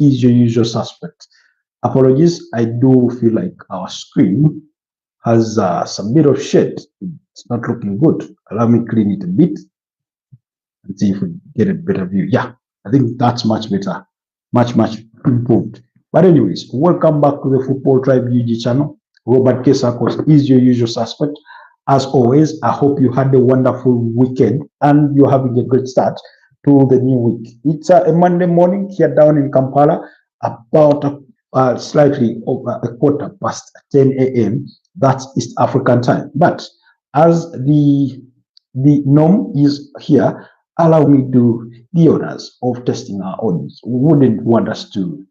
is your usual suspect. Apologies, I do feel like our screen has some bit of shade. It's not looking good. Allow me clean it a bit and see if we get a better view. Yeah, I think that's much better, much improved. But anyways, welcome back to the Football Tribe UG channel. Robert Kesakos is your usual suspect. As always, I hope you had a wonderful weekend and you're having a great start to the new week. It's a Monday morning here down in Kampala, about slightly over a quarter past 10 a.m. That's East African time. But as the norm is here, allow me to do the honors of testing our audience. We wouldn't want us to,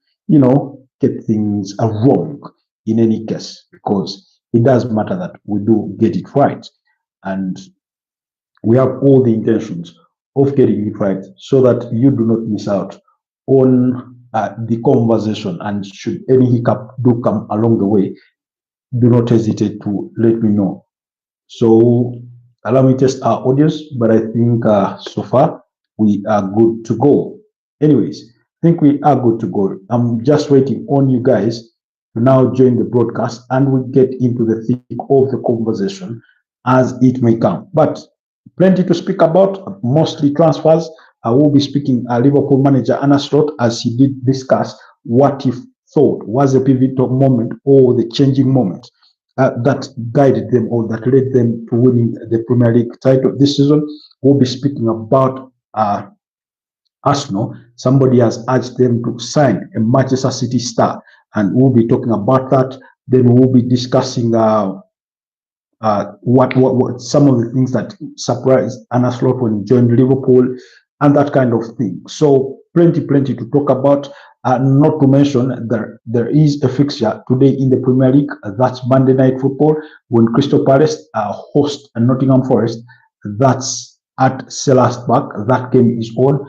get things wrong in any case, because it does matter that we do get it right. And we have all the intentions of getting it right so that you do not miss out on the conversation. And should any hiccup do come along the way, do not hesitate to let me know. So allow me to test our audience, but I think so far we are good to go. Anyways, I think we are good to go. I'm just waiting on you guys to now join the broadcast and we get into the thick of the conversation as it may come. But plenty to speak about, mostly transfers. I will be speaking Liverpool manager Arne as he did discuss what he thought was a pivotal moment or the changing moment that guided them or that led them to winning the Premier League title this season. We'll be speaking about Arsenal. Somebody has urged them to sign a Manchester City star, and we'll be talking about that. Then we'll be discussing what some of the things that surprised Arne when he joined Liverpool and that kind of thing. So plenty to talk about. Not to mention there is a fixture today in the Premier League. That's Monday Night Football when Crystal Palace host Nottingham Forest. That's at Selhurst Park. That game is on.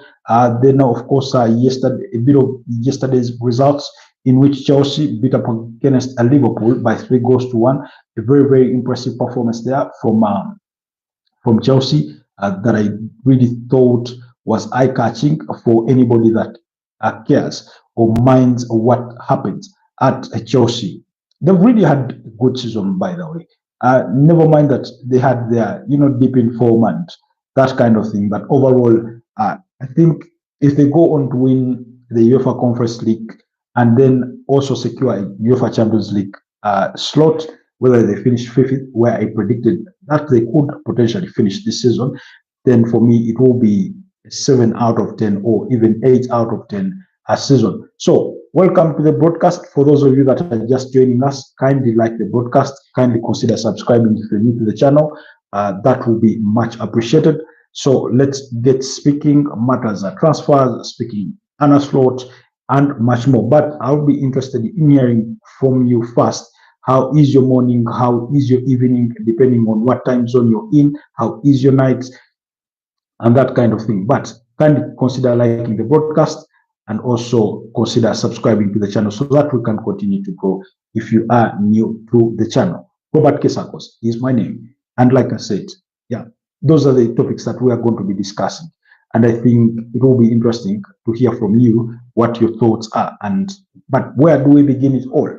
Then of course yesterday, a bit of yesterday's results in which Chelsea beat up against Liverpool by 3-1. A very impressive performance there from Chelsea that I really thought was eye-catching for anybody that cares or minds what happens at Chelsea. They've really had a good season, by the way. Never mind that they had their, deep in form and that kind of thing. But overall, I think if they go on to win the UEFA Conference League and then also secure a UEFA Champions League slot, whether they finish fifth, where I predicted that they could potentially finish this season, then for me it will be 7 out of 10 or even 8 out of 10 a season. So welcome to the broadcast. For those of you that are just joining us, kindly like the broadcast, kindly consider subscribing if you're new to the channel. That will be much appreciated. So let's get speaking matters, transfers, speaking Arne Slot and much more. But I'll be interested in hearing from you first. How is your morning? How is your evening? Depending on what time zone you're in. How is your night? And that kind of thing. But kindly consider liking the broadcast and also consider subscribing to the channel so that we can continue to grow if you are new to the channel. Robert Kesakos is my name. And like I said, yeah, those are the topics that we are going to be discussing. And I think it will be interesting to hear from you what your thoughts are. But where do we begin it all?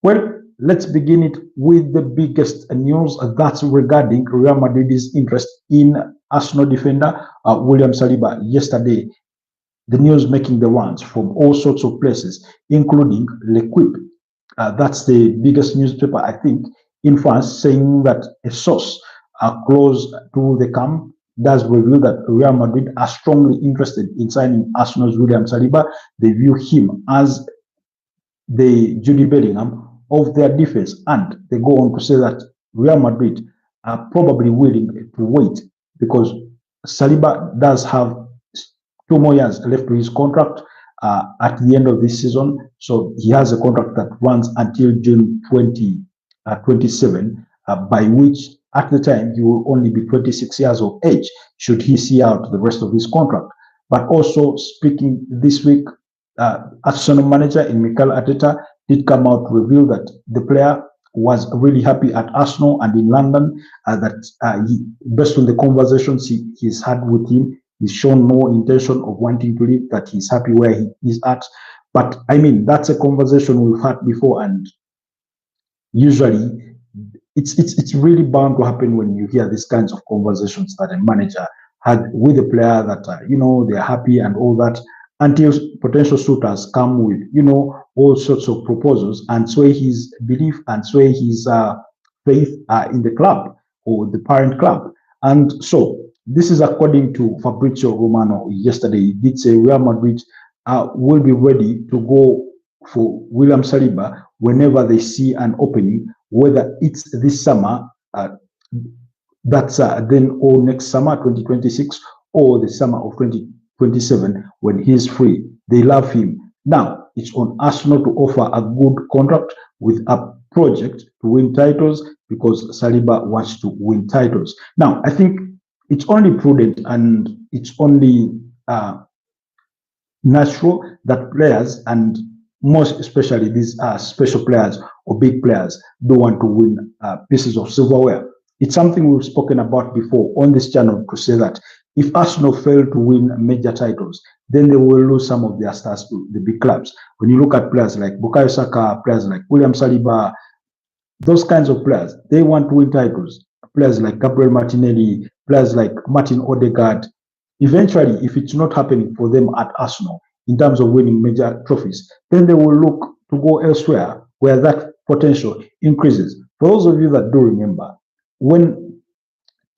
Well, let's begin it with the biggest news that's regarding Real Madrid's interest in Arsenal defender William Saliba. Yesterday, the news making the rounds from all sorts of places, including L'Equipe. That's the biggest newspaper, I think, in France, saying that a source close to the camp does reveal that Real Madrid are strongly interested in signing Arsenal's William Saliba. They view him as the Jude Bellingham of their defense, and they go on to say that Real Madrid are probably willing to wait because Saliba does have 2 more years left to his contract at the end of this season. So he has a contract that runs until June 2027, by which at the time he will only be 26 years of age should he see out the rest of his contract. But also speaking this week, Arsenal manager Mikel Arteta did come out to reveal that the player was really happy at Arsenal and in London, based on the conversations he's had with him, he's shown no intention of wanting to leave, that he's happy where he is at. But I mean, that's a conversation we've had before, and usually it's really bound to happen when you hear these kinds of conversations that a manager had with a player that they're happy and all that, until potential suitors come with all sorts of proposals and sway his belief and sway his faith in the club or the parent club. And so this is according to Fabrizio Romano yesterday. He did say Real Madrid will be ready to go for William Saliba whenever they see an opening, whether it's this summer, that's then or next summer, 2026, or the summer of 2027 when he's free. They love him. Now, it's on Arsenal to offer a good contract with a project to win titles, because Saliba wants to win titles. Now, I think it's only prudent and it's only natural that players, and most especially these special players or big players, do want to win pieces of silverware. It's something we've spoken about before on this channel, to say that if Arsenal fail to win major titles, then they will lose some of their stars to the big clubs. When you look at players like Bukayo Saka, players like William Saliba, those kinds of players, they want to win titles. Players like Gabriel Martinelli, players like Martin Odegaard, eventually, if it's not happening for them at Arsenal in terms of winning major trophies, then they will look to go elsewhere where that potential increases. For those of you that do remember, when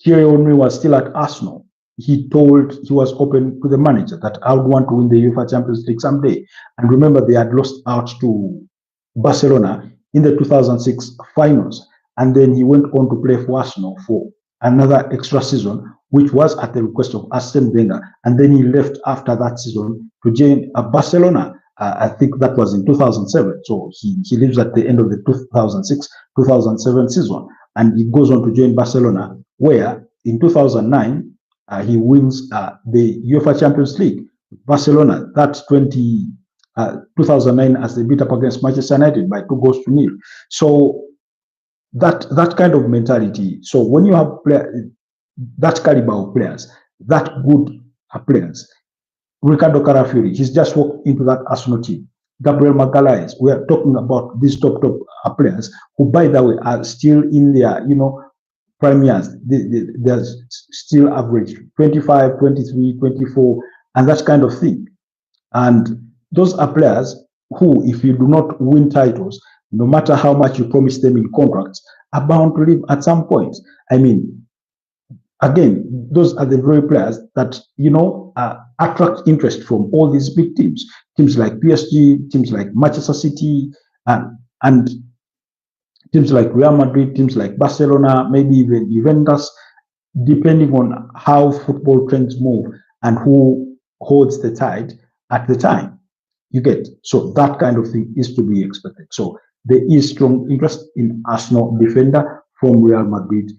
Thierry Henry was still at Arsenal, he was open to the manager that I would want to win the UEFA Champions League someday. And remember, they had lost out to Barcelona in the 2006 finals. And then he went on to play for Arsenal for another extra season, which was at the request of Arsene Wenger. And then he left after that season to join Barcelona. I think that was in 2007. So he leaves at the end of the 2006-2007 season. And he goes on to join Barcelona, where in 2009, he wins the UEFA Champions League. Barcelona, that's 2009, as they beat up against Manchester United by 2-0. So that kind of mentality. So when you have that caliber of players, that good players, Ricardo Carafiori, he's just walked into that Arsenal team. Gabriel Magalhaes, we are talking about these top players who, by the way, are still in their prime years. They're still average 25, 23, 24, and that kind of thing. And those are players who, if you do not win titles, no matter how much you promise them in contracts, are bound to leave at some point. I mean, again, those are the very players that attract interest from all these big teams like PSG, teams like Manchester City, and teams like Real Madrid, teams like Barcelona, maybe even Juventus, depending on how football trends move and who holds the tide at the time. You get, so that kind of thing is to be expected. So there is strong interest in Arsenal defender from Real Madrid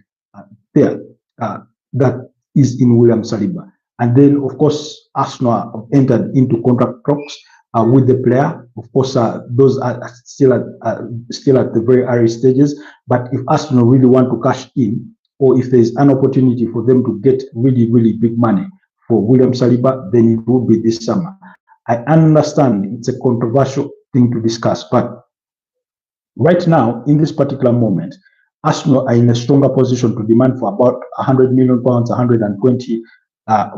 there. That is in William Saliba. And then, of course, Arsenal entered into contract talks with the player. Of course, those are still at the very early stages. But if Arsenal really want to cash in, or if there is an opportunity for them to get really, really big money for William Saliba, then it will be this summer. I understand it's a controversial thing to discuss, but right now, in this particular moment, Arsenal are in a stronger position to demand for about £100 million, 120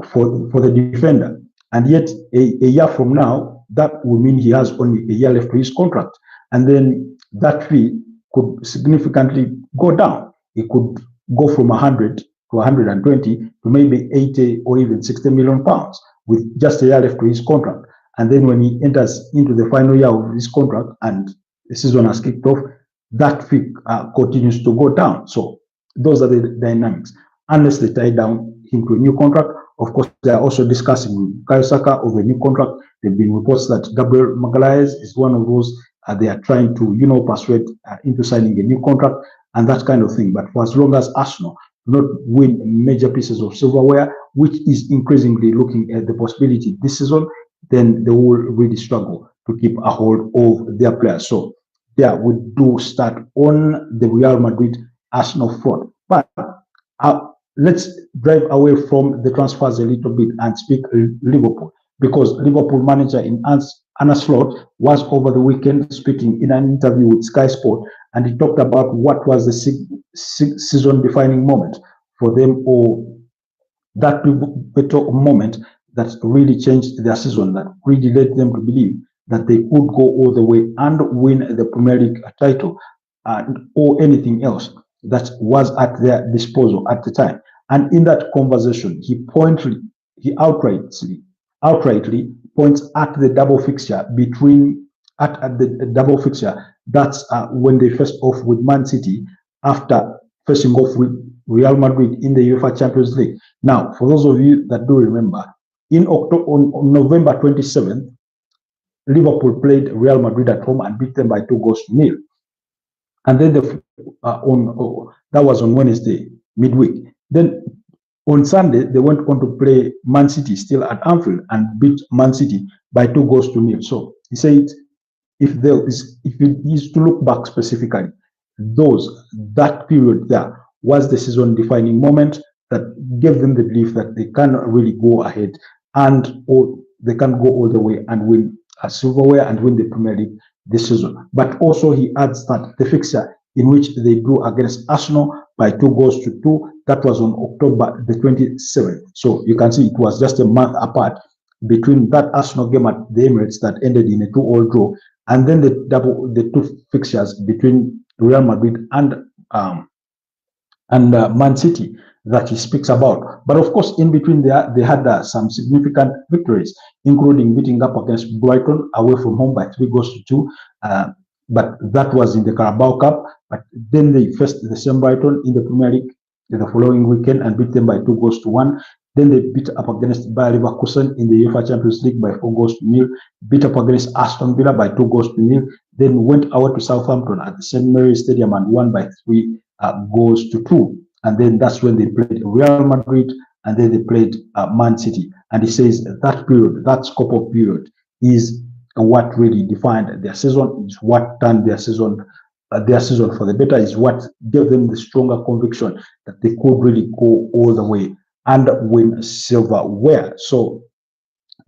for the defender. And yet, a year from now, that will mean he has only a year left to his contract. And then that fee could significantly go down. It could go from 100 to 120 to maybe 80 or even 60 million pounds with just a year left to his contract. And then when he enters into the final year of his contract and the season has kicked off, that fee continues to go down. So those are the dynamics. Unless they tie down him to a new contract. Of course, they are also discussing with Bukayo Saka of a new contract. There have been reports that Gabriel Magalhaes is one of those they are trying to, persuade into signing a new contract and that kind of thing. But for as long as Arsenal do not win major pieces of silverware, which is increasingly looking at the possibility this season, then they will really struggle to keep a hold of their players. So yeah, we do start on the Real Madrid Arsenal front. But let's drive away from the transfers a little bit and speak Liverpool, because Liverpool manager in Arne Slot was over the weekend speaking in an interview with Sky Sport, and he talked about what was the season-defining moment for them, or that pivotal moment that really changed their season, that really led them to believe that they could go all the way and win the Premier League title or anything else that was at their disposal at the time. And in that conversation, he outrightly points at the double fixture at the double fixture. That's when they faced off with Man City after facing off with Real Madrid in the UEFA Champions League. Now, for those of you that do remember, on November 27th, Liverpool played Real Madrid at home and beat them by 2-0. And then that was on Wednesday, midweek. Then on Sunday, they went on to play Man City still at Anfield and beat Man City by 2-0. So he said, if it is to look back specifically, that period there was the season-defining moment that gave them the belief that they can really go ahead or they can go all the way and win a silverware and win the Premier League this season. But also he adds that the fixture in which they drew against Arsenal by 2-2, that was on October the 27th. So you can see it was just a month apart between that Arsenal game at the Emirates that ended in a 2-2 draw, and then the two fixtures between Real Madrid and Man City that he speaks about. But of course, in between there, they had some significant victories, including beating up against Brighton away from home by 3-2. But that was in the Carabao Cup. But then they faced the same Brighton in the Premier League the following weekend and beat them by 2-1. Then they beat up against Bayer Leverkusen in the UEFA Champions League by 4-0, beat up against Aston Villa by 2-0, then went away to Southampton at the St. Mary's Stadium and won by 3-2. And then that's when they played Real Madrid, and then they played Man City. And he says that period, that scope of period, is what really defined their season, is what turned their season for the better, is what gave them the stronger conviction that they could really go all the way and win silverware. So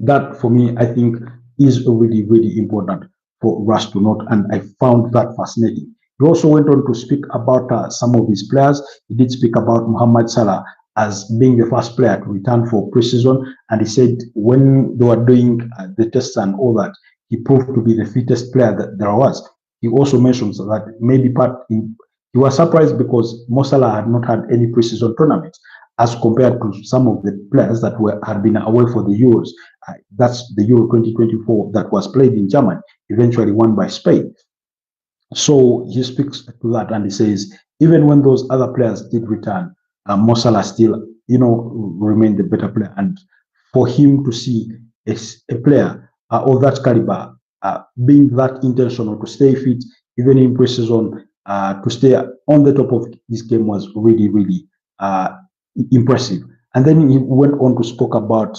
that, for me, I think is really, really important for us to note, and I found that fascinating. He also went on to speak about some of his players. He did speak about Mohamed Salah as being the first player to return for preseason, and he said when they were doing the tests and all that, he proved to be the fittest player that there was. He also mentions that maybe he was surprised because Mo Salah had not had any preseason tournament as compared to some of the players that had been away for the Euros. That's the Euro 2024 that was played in Germany, eventually won by Spain. So he speaks to that and he says, even when those other players did return, Mo Salah still, remained the better player. And for him to see a player of that caliber being that intentional to stay fit, even in preseason, to stay on the top of his game was really, really impressive. And then he went on to speak about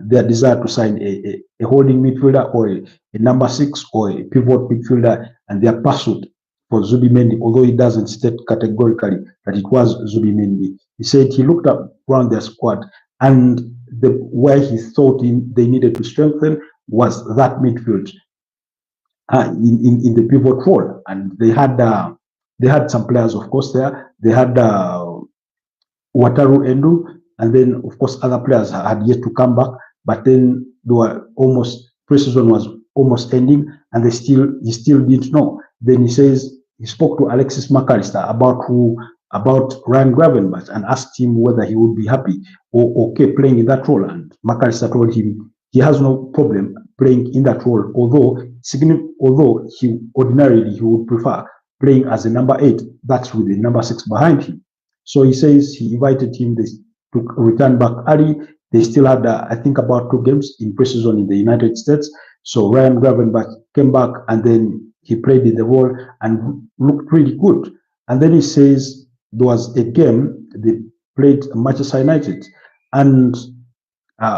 their desire to sign a holding midfielder or a number 6 or a pivot midfielder, and their pursuit for Zubimendi, although he doesn't state categorically that it was Zubimendi. He said he looked up around their squad, and where he thought they needed to strengthen was that midfield in the pivot role. And they had some players, of course, there. They had Wataru Endo, and then of course other players had yet to come back, but then preseason was almost ending, and he still didn't know. Then he says he spoke to Alexis McAllister about Ryan Gravenberch and asked him whether he would be happy or okay playing in that role, and McAllister told him he has no problem playing in that role, although he ordinarily would prefer playing as a number 8, that's with the number 6 behind him. So he says he invited him to return back early. They still had, I think, about 2 games in preseason in the United States. So Ryan Gravenberch came back, and then he played in the role and looked really good. And then he says there was a game they played Manchester United, and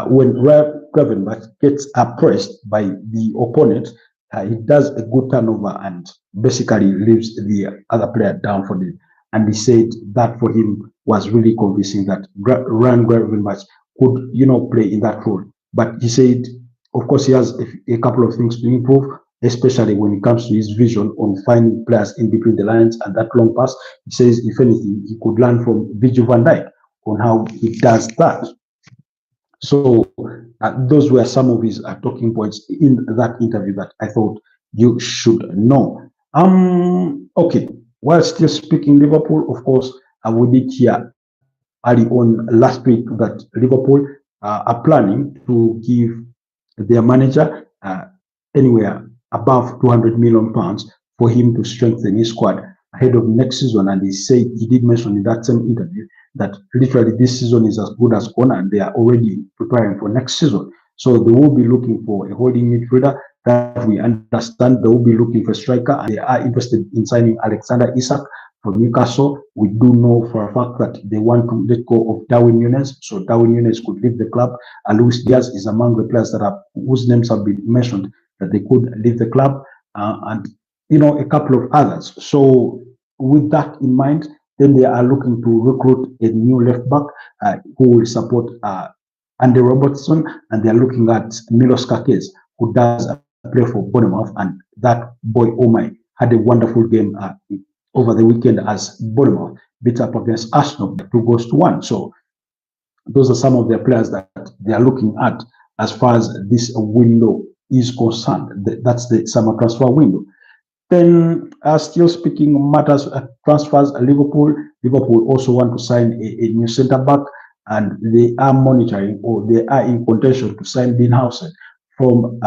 when Ryan Gravenberch gets pressed by the opponent, he does a good turnover and basically leaves the other player down for them. And he said that for him was really convincing that Ryan Gravenberch could, play in that role. But he said Of course, he has a couple of things to improve, especially when it comes to his vision on finding players in between the lines and that long pass. He says, if anything, he could learn from Virgil van Dijk on how he does that. So those were some of his talking points in that interview that I thought you should know. Okay, while still speaking Liverpool, of course, we did hear early on last week that Liverpool are planning to give their manager anywhere above 200 million pounds for him to strengthen his squad ahead of next season. And he did mention in that same interview that literally this season is as good as gone and they are already preparing for next season. So they will be looking for a holding midfielder that we understand. They will be looking for a striker and they are interested in signing Alexander Isak from Newcastle. We do know for a fact that they want to let go of Darwin Núñez, so Darwin Núñez could leave the club. Luis Diaz is among the players whose names have been mentioned that they could leave the club, and a couple of others. So with that in mind, then they are looking to recruit a new left back who will support Andy Robertson, and they are looking at Milos Kakes, who does play for Bournemouth, and that boy Omai had a wonderful game over the weekend as Bournemouth beat up against Arsenal 2-1. So those are some of the players that they are looking at as far as this window is concerned. That's the summer transfer window. Then, still speaking matters transfers, Liverpool also want to sign a new centre back, and they are monitoring or they are in contention to sign Dean Howson from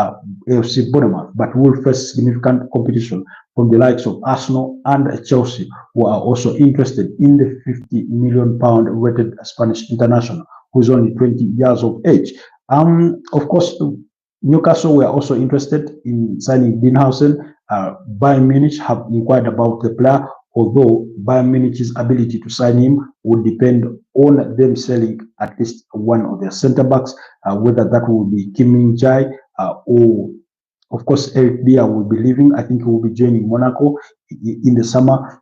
AFC Bournemouth, but will face significant competition from the likes of Arsenal and Chelsea, who are also interested in the £50 million rated Spanish international, who is only 20 years of age. Of course, Newcastle were also interested in signing Dean Howson. Bayern Munich have inquired about the player, although Bayern Munich's ability to sign him would depend on them selling at least one of their centre backs, whether that will be Kim Min-jae or, of course, Eric Dier will be leaving. I think he will be joining Monaco in the summer,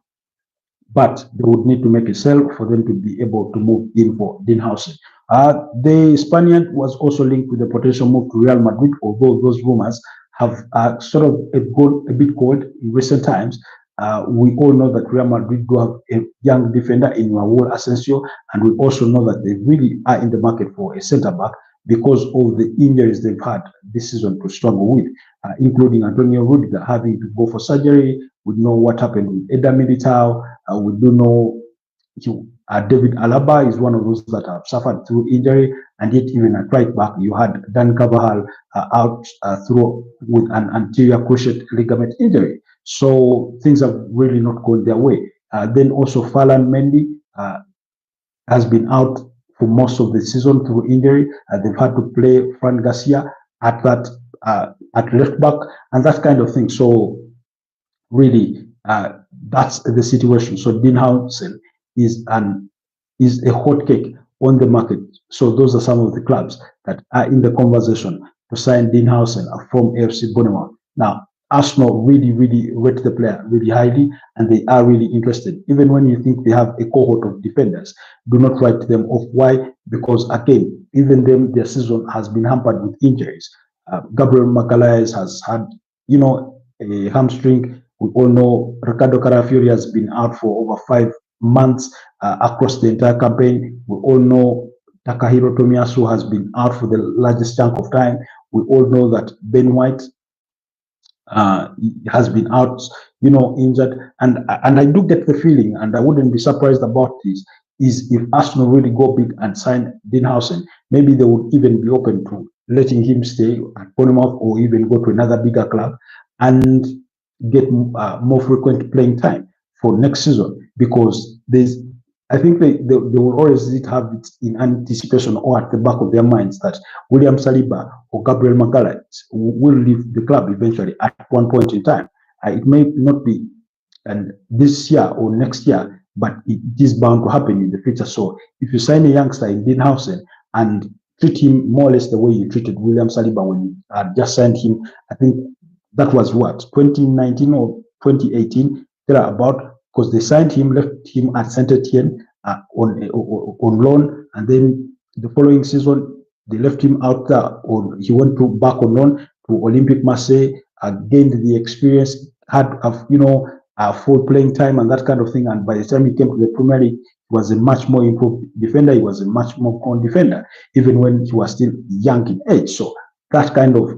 but they would need to make a sale for them to be able to move in for Dean Howson. The Spaniard was also linked with the potential move to Real Madrid, although those rumors have sort of gone a bit cold in recent times. We all know that Real Madrid do have a young defender in Raúl Asensio, and we also know that they really are in the market for a centre back because of the injuries they've had this season to struggle with, including Antonio Rudiger having to go for surgery. We know what happened with Eder Militao. We do know David Alaba is one of those that have suffered through injury, and yet even at right back you had Dan Carvajal out through with an anterior cruciate ligament injury. So things have really not gone their way. Then also Ferland Mendy has been out for most of the season through injury. They've had to play Fran Garcia at left back and that kind of thing. So really, that's the situation. So Dean Howson is a hot cake on the market. So those are some of the clubs that are in the conversation to sign Dean Howson from AFC Bournemouth. Now, Arsenal really rate the player really highly, and they are really interested. Even when you think they have a cohort of defenders, do not write them off. Why? Because again, even them, their season has been hampered with injuries. Gabriel Magalhaes has had, a hamstring. We all know Ricardo Carafiori has been out for over 5 months across the entire campaign. We all know Takahiro Tomiyasu has been out for the largest chunk of time. We all know that Ben White has been out, injured. And I do get the feeling, and I wouldn't be surprised about this, is if Arsenal really go big and sign Dean Howson, maybe they would even be open to letting him stay at Bournemouth or even go to another bigger club and get more frequent playing time for next season, because I think they will always have it in anticipation or at the back of their minds that William Saliba or Gabriel Magalhaes will leave the club eventually at one point in time. It may not be this year or next year, but it is bound to happen in the future. So if you sign a youngster in Dean Howson and treat him more or less the way you treated William Saliba when you just signed him, I think that was what, 2019 or 2018, about, because they signed him, left him at Saint Etienne on loan, and then the following season they left him out there, or he went to back on loan to Olympic Marseille, gained the experience, had full playing time and that kind of thing. And by the time he came to the Premier League, he was a much more improved defender. He was a much more prone defender, even when he was still young in age. So that kind of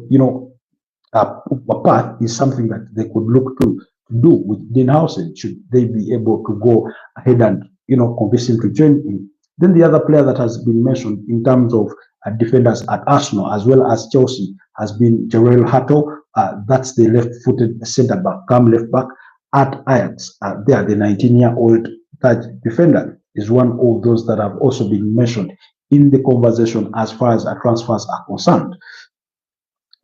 path is something that they could look to do with Dean Howson, should they be able to go ahead and convince him to join him. Then the other player that has been mentioned in terms of defenders at Arsenal as well as Chelsea has been Jarell Hato. That's the left-footed centre-back, come left back at Ajax. There, the 19-year-old Dutch defender is one of those that have also been mentioned in the conversation as far as transfers are concerned.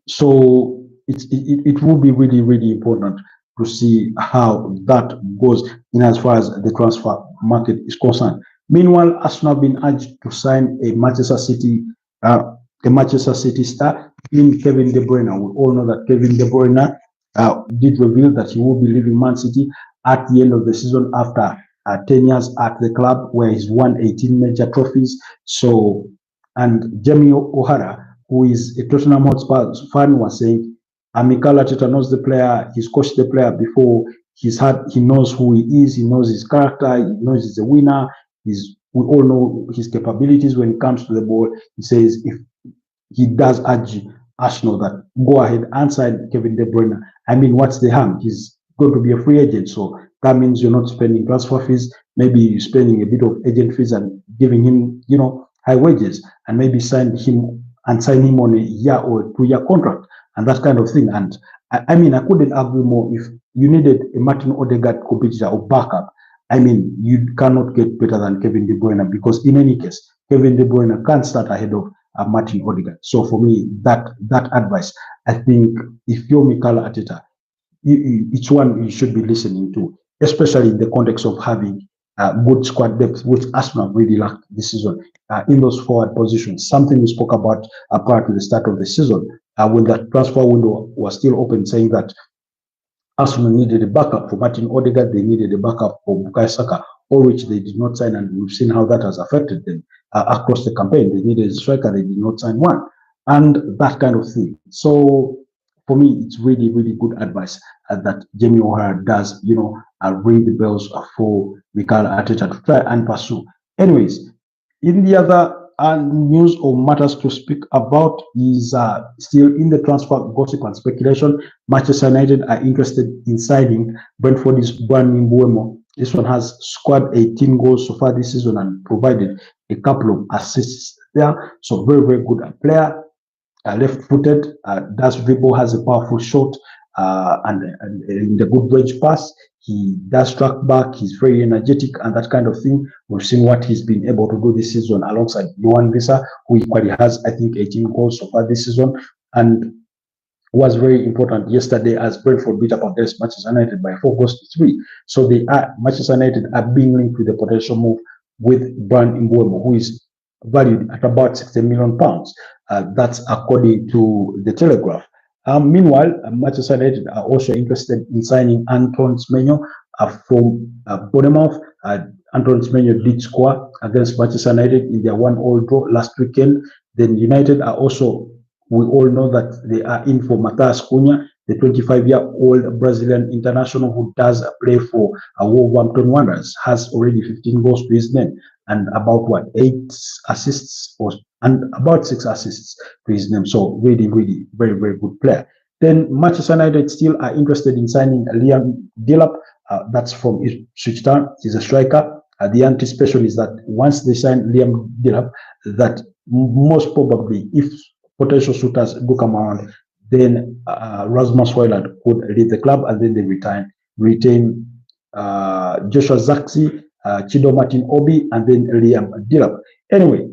So it will be really, really important to see how that goes in as far as the transfer market is concerned. Meanwhile, Arsenal have been urged to sign a Manchester City star in Kevin De Bruyne. We all know that Kevin De Bruyne did reveal that he will be leaving Man City at the end of the season after 10 years at the club, where he's won 18 major trophies. So, and Jamie O'Hara, who is a Tottenham Hotspur fan, was saying, Mikel Arteta knows the player, he's coached the player before, he knows who he is, he knows his character, he knows he's a winner, we all know his capabilities when it comes to the ball. He says if he does urge Arsenal that go ahead and sign Kevin De Bruyne. I mean, what's the harm? He's going to be a free agent, so that means you're not spending transfer fees. Maybe you're spending a bit of agent fees and giving him, high wages, and maybe sign him on a year or 2-year contract and that kind of thing. And I mean, I couldn't agree more. If you needed a Martin Odegaard competitor or backup, I mean, you cannot get better than Kevin De Bruyne, because in any case, Kevin De Bruyne can't start ahead of Martin Odegaard. So for me, that advice, I think if you're Mikel Arteta, it's one you should be listening to, especially in the context of having good squad depth, which Arsenal really lacked this season in those forward positions. Something we spoke about prior to the start of the season when the transfer window was still open, saying that Arsenal needed a backup for Martin Odegaard, they needed a backup for Bukayo Saka, all which they did not sign, and we've seen how that has affected them across the campaign. They needed a striker, they did not sign one, and that kind of thing. So for me, it's really, really good advice that Jamie O'Hara does, ring the bells for Mikel Arteta to try and pursue. Anyways, in the other news or matters to speak about is still in the transfer gossip and speculation. Manchester United are interested in signing Brentford's Bryan Mbeumo. This one has scored 18 goals so far this season and provided a couple of assists there. So very, very good player. Left-footed, does dribble, has a powerful shot, and in the good range pass. He does track back, he's very energetic and that kind of thing. We've seen what he's been able to do this season alongside Yohan Wissa, who equally has, I think, 18 goals so far this season, and was very important yesterday as Brentford beat up against Manchester United by 4 goals to 3. So Manchester United are being linked with the potential move with Bryan Mbeumo, who is valued at about £60 million. That's according to the Telegraph. Meanwhile, Manchester United are also interested in signing Antoine Semenyo from Bournemouth. Antoine Semenyo did score against Manchester United in their 1-1 draw last weekend. Then United are also, we all know that they are in for Matheus Cunha, the 25-year-old Brazilian international who does play for Wolverhampton Wanderers, has already 15 goals to his name and about 8 assists and about 6 assists to his name. So really, really very, very good player. Then Manchester United still are interested in signing Liam Delap. That's from Ipswich Town. He's a striker. The anticipation is that once they sign Liam Delap, that most probably, if potential suitors do come around, then Rasmus Højlund could leave the club, and then they retain Joshua Zirkzee, Chido Martin Obi, and then Liam Delap. Anyway,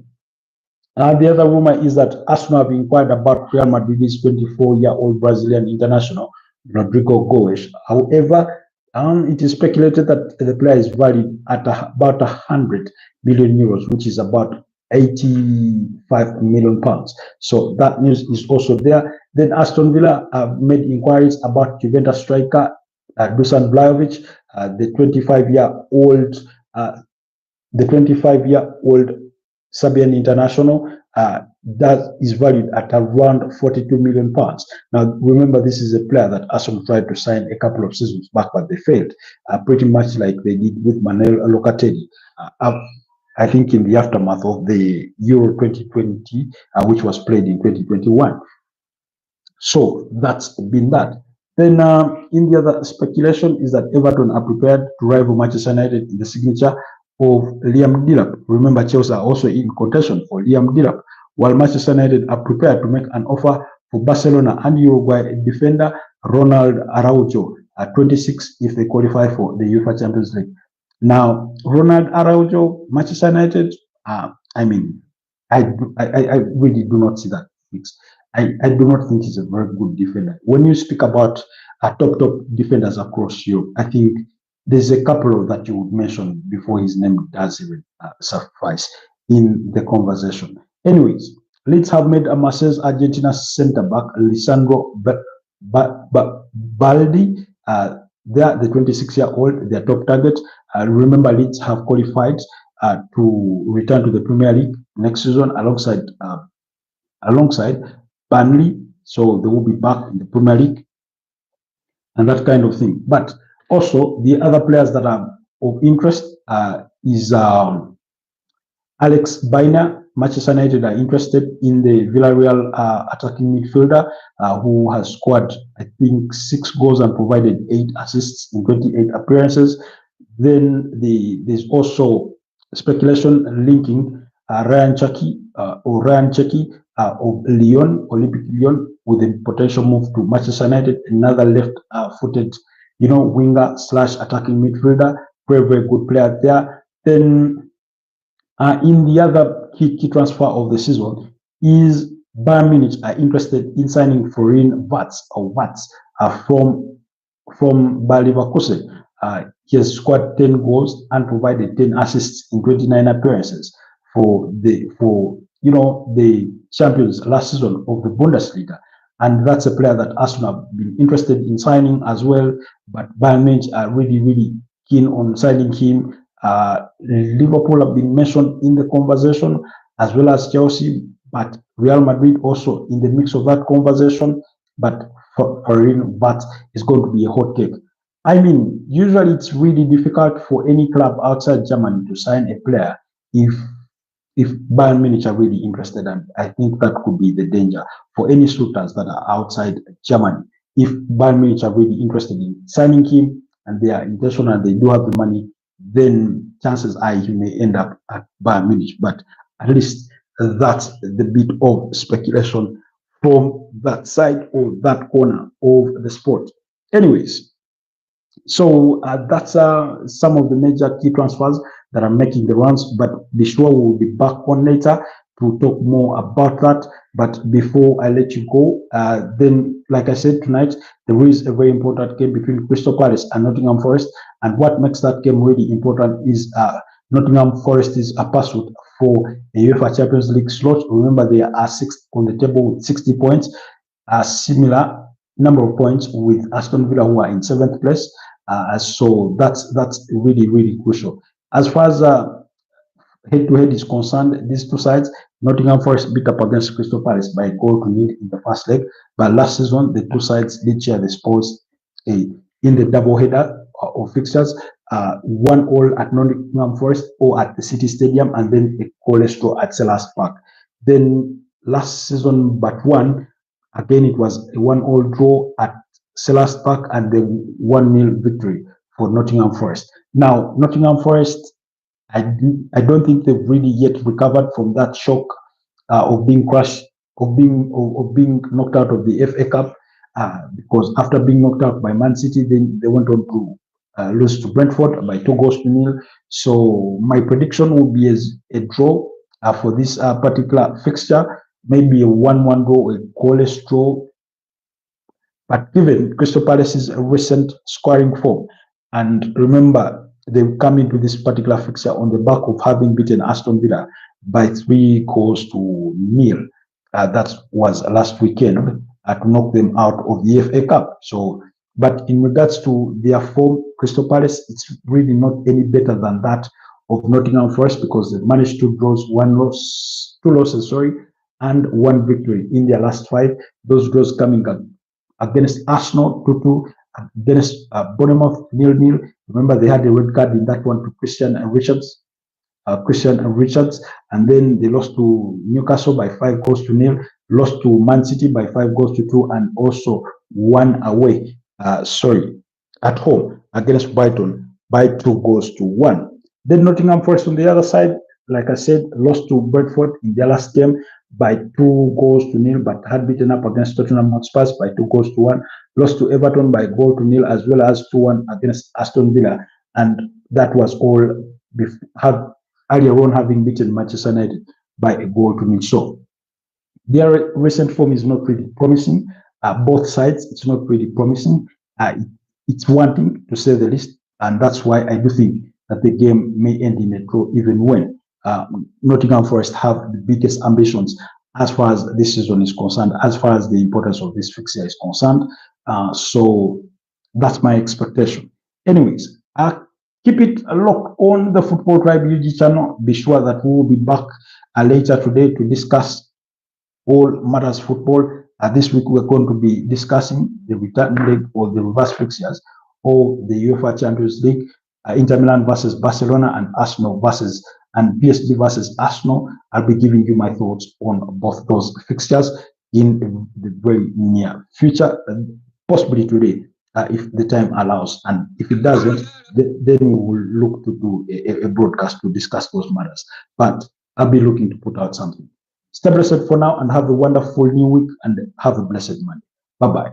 the other rumor is that Arsenal have inquired about Real Madrid's 24-year-old Brazilian international, Rodrigo Goes. However, it is speculated that the player is valued at about 100 million euros, which is about 85 million pounds. So that news is also there. Then Aston Villa have made inquiries about Juventus striker Dusan Vlahovic, the 25-year-old Serbian international, that is valued at around 42 million pounds. Now, remember, this is a player that Arsenal tried to sign a couple of seasons back, but they failed, pretty much like they did with Manuel Locatelli. I think in the aftermath of the Euro 2020, which was played in 2021. So that's been that. Then in the other speculation is that Everton are prepared to rival Manchester United in the signature of Liam Delap. Remember, Chelsea are also in contention for Liam Delap, while Manchester United are prepared to make an offer for Barcelona and Uruguay defender Ronald Araujo at 26 if they qualify for the UEFA Champions League. Now, Ronald Araujo, Manchester United, I really do not see that fix. I do not think he's a very good defender. When you speak about top defenders across Europe, I think there's a couple that you would mention before his name does even suffice in the conversation. Anyways, Leeds have made a Marseille's Argentina centre-back, Lisandro Baldi. They are the 26-year-old, their top target. Remember, Leeds have qualified to return to the Premier League next season alongside Burnley, so they will be back in the Premier League and that kind of thing. But also the other players that are of interest is Alex Baina. Manchester United are interested in the Villarreal attacking midfielder who has scored, I think, 6 goals and provided 8 assists in 28 appearances. Then there's also speculation linking Ryan Cherki of Lyon, Olympic Lyon, with a potential move to Manchester United, another left-footed, winger / attacking midfielder, very good player there. Then in the other key transfer of the season is Bayern Munich are interested in signing Florian Wirtz from Bayer Leverkusen. He has scored 10 goals and provided 10 assists in 29 appearances for the champions last season of the Bundesliga. And that's a player that Arsenal have been interested in signing as well. But Bayern Munich are really keen on signing him. Liverpool have been mentioned in the conversation, as well as Chelsea, but Real Madrid also in the mix of that conversation. But for Wirtz is going to be a hot cake. I mean, usually it's really difficult for any club outside Germany to sign a player if Bayern Munich are really interested, and I think that could be the danger for any suitors that are outside Germany. If Bayern Munich are really interested in signing him and they are intentional and they do have the money, then chances are he may end up at Bayern Munich. But at least that's the bit of speculation from that side or that corner of the sport. Anyways, so that's some of the major key transfers that are making the rounds, but be sure we'll be back on later to talk more about that. But before I let you go, then like I said, tonight there is a very important game between Crystal Palace and Nottingham Forest, and what makes that game really important is Nottingham Forest is a pursuit for a UEFA Champions League slot. Remember, they are sixth on the table with 60 points, a similar number of points with Aston Villa, who are in 7th place. So that's really crucial. As far as head-to-head is concerned, these two sides, Nottingham Forest beat up against Crystal Palace by 1-0 in the first leg. But last season, the two sides did share the spoils in the double-header of fixtures. 1-1 at Nottingham Forest or at the City Stadium, and then a goalless draw at Selhurst Park. Then last season, but one, again, it was a 1-1 draw at Selhurst Park and then 1-0 victory for Nottingham Forest. Now, Nottingham Forest, I don't think they've really yet recovered from that shock of being crushed, of being knocked out of the FA Cup, because after being knocked out by Man City, then they went on to lose to Brentford by 2-0. So my prediction will be as a draw for this particular fixture, maybe a 1-1 draw, a goalless draw. But given Crystal Palace's recent scoring form, and remember, they've come into this particular fixture on the back of having beaten Aston Villa by 3-0. That was last weekend to knock them out of the FA Cup. So, but in regards to their form, Crystal Palace, it's really not any better than that of Nottingham Forest because they managed two draws, two losses, and one victory in their last five. Those draws coming against Arsenal 2-2, against Bournemouth 0-0. Remember, they had a red card in that one to Christian and Richards, and then they lost to Newcastle by 5-0, lost to Man City by 5-2, and also won away, at home against Brighton by 2-1. Then Nottingham Forest on the other side, like I said, lost to Brentford in their last game by 2-0, but had beaten up against Tottenham Hotspur by 2-1, lost to Everton by 0-0, as well as 2-1 against Aston Villa, and that was all earlier on having beaten Manchester United by 1-0. So their recent form is not really promising. Both sides, it's not really promising. It's one thing, to say the least, and that's why I do think that the game may end in a draw, even when Nottingham Forest have the biggest ambitions as far as this season is concerned, as far as the importance of this fixture is concerned. So that's my expectation. Anyways, keep it locked on the Football Tribe UG channel. Be sure that we will be back later today to discuss all matters football. This week we're going to be discussing the return leg or the reverse fixtures of the UEFA Champions League, Inter Milan versus Barcelona, and Arsenal versus and PSG versus Arsenal. I'll be giving you my thoughts on both those fixtures in the very near future, possibly today, if the time allows. And if it doesn't, then we will look to do a broadcast to discuss those matters. But I'll be looking to put out something. Stay blessed for now and have a wonderful new week and have a blessed Monday. Bye-bye.